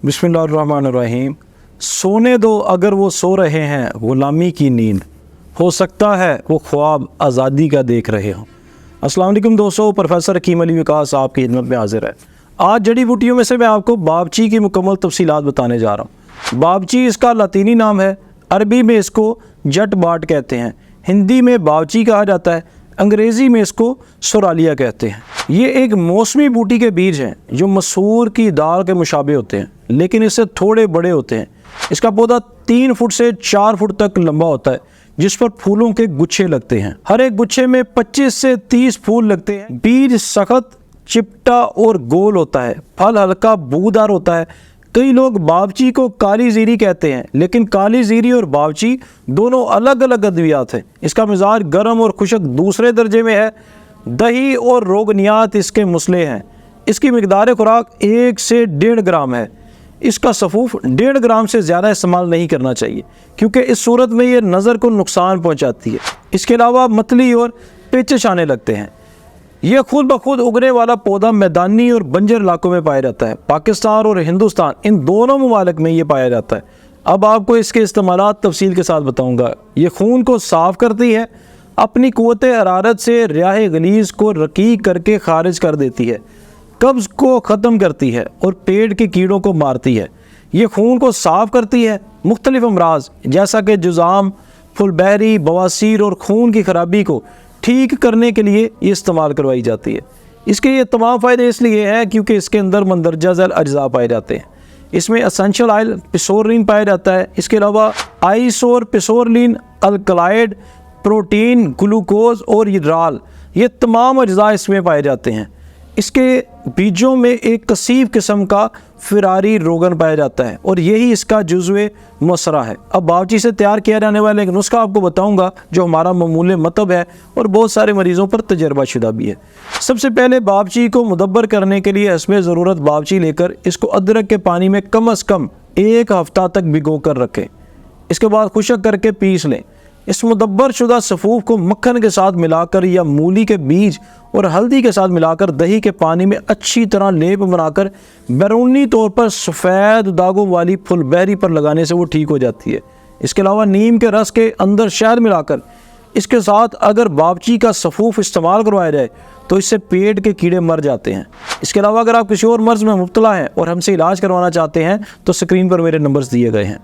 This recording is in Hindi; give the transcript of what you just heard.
बिस्मिल्लाहिर्रहमानिर्रहीम। सोने दो अगर वो सो रहे हैं ग़ुलामी की नींद, हो सकता है वो ख्वाब आज़ादी का देख रहे हों। अस्सलाम वालेकुम दोस्तों, प्रोफेसर हकीम अली विकास आपकी खिदमत में हाजिर है। आज जड़ी बूटियों में से मैं आपको बावची की मुकम्मल तफसीलात बताने जा रहा हूँ। बावची इसका लातीनी नाम है, अरबी में इसको जट बाट कहते हैं, हिंदी में बावची कहा जाता है, अंग्रेज़ी में इसको सोरालिया कहते हैं। ये एक मौसमी बूटी के बीज हैं जो मसूर की दाल के मुशाबे होते हैं, लेकिन इससे थोड़े बड़े होते हैं। इसका पौधा 3 फुट से 4 फुट तक लंबा होता है, जिस पर फूलों के गुच्छे लगते हैं। हर एक गुच्छे में 25 से 30 फूल लगते हैं। बीज सख्त, चिपटा और गोल होता है। फल हल्का बूदार होता है। कई लोग बावची को काली जीरी कहते हैं, लेकिन काली जीरी और बावची दोनों अलग अलग अद्वियात हैं। इसका मिजाज गर्म और खुशक दूसरे दर्जे में है। दही और रोगनियात इसके मसले हैं। इसकी मिकदार खुराक 1 से 1.5 ग्राम है। इसका सफूफ 1.5 ग्राम से ज़्यादा इस्तेमाल नहीं करना चाहिए, क्योंकि इस सूरत में ये नज़र को नुकसान पहुंचाती है। इसके अलावा मतली और पेचश आने लगते हैं। यह खुद ब खुद उगने वाला पौधा मैदानी और बंजर इलाकों में पाया जाता है। पाकिस्तान और हिंदुस्तान, इन दोनों ममालिक में ये पाया जाता है। अब आपको इसके इस्तेमालात तफसील के साथ बताऊँगा। ये खून को साफ़ करती है, अपनी क़ुव्वत हरारत से रियाह गलीज़ को रकीक करके खारिज कर देती है, कब्ज़ को ख़त्म करती है और पेट के कीड़ों को मारती है। ये खून को साफ़ करती है। मुख्तलिफ़ अमराज जैसा कि जुज़ाम, फुलबहरी, बवासीर और खून की खराबी को ठीक करने के लिए ये इस्तेमाल करवाई जाती है। इसके ये तमाम फ़ायदे इसलिए हैं क्योंकि इसके अंदर मंदरजा झैल अज्जा पाए जाते हैं। इसमें एसेंशियल ऑयल पिसोरलिन पाया जाता है। इसके अलावा आइसोर पिसोरलिन, अल्कलाइड, प्रोटीन, ग्लूकोज और इड्राल, ये तमाम अज्जा इसमें पाए जाते हैं। इसके बीजों में एक कसीब किस्म का फिरारी रोगन पाया जाता है और यही इसका जुज़्वे मसरा है। अब बावची से तैयार किया जाने वाला एक नुस्खा आपको बताऊंगा जो हमारा मामूल मतब है और बहुत सारे मरीज़ों पर तजर्बा शुदा भी है। सबसे पहले बावची को मुदब्बर करने के लिए हस्बे ज़रूरत बावची लेकर इसको अदरक के पानी में कम अज़ कम 1 हफ़्ता तक भिगो कर रखें। इसके बाद खुशक करके पीस लें। इस मुदब्बर शुदा सफूफ को मक्खन के साथ मिलाकर या मूली के बीज और हल्दी के साथ मिलाकर दही के पानी में अच्छी तरह लेप बनाकर बैरूनी तौर पर सफ़ेद दागों वाली फुलबहरी पर लगाने से वो ठीक हो जाती है। इसके अलावा नीम के रस के अंदर शहद मिलाकर इसके साथ अगर बावची का सफूफ इस्तेमाल करवाया जाए तो इससे पेट के कीड़े मर जाते हैं। इसके अलावा अगर आप किसी और मर्ज़ में मुब्तला हैं और हमसे इलाज करवाना चाहते हैं तो स्क्रीन पर मेरे नंबर्स दिए गए हैं।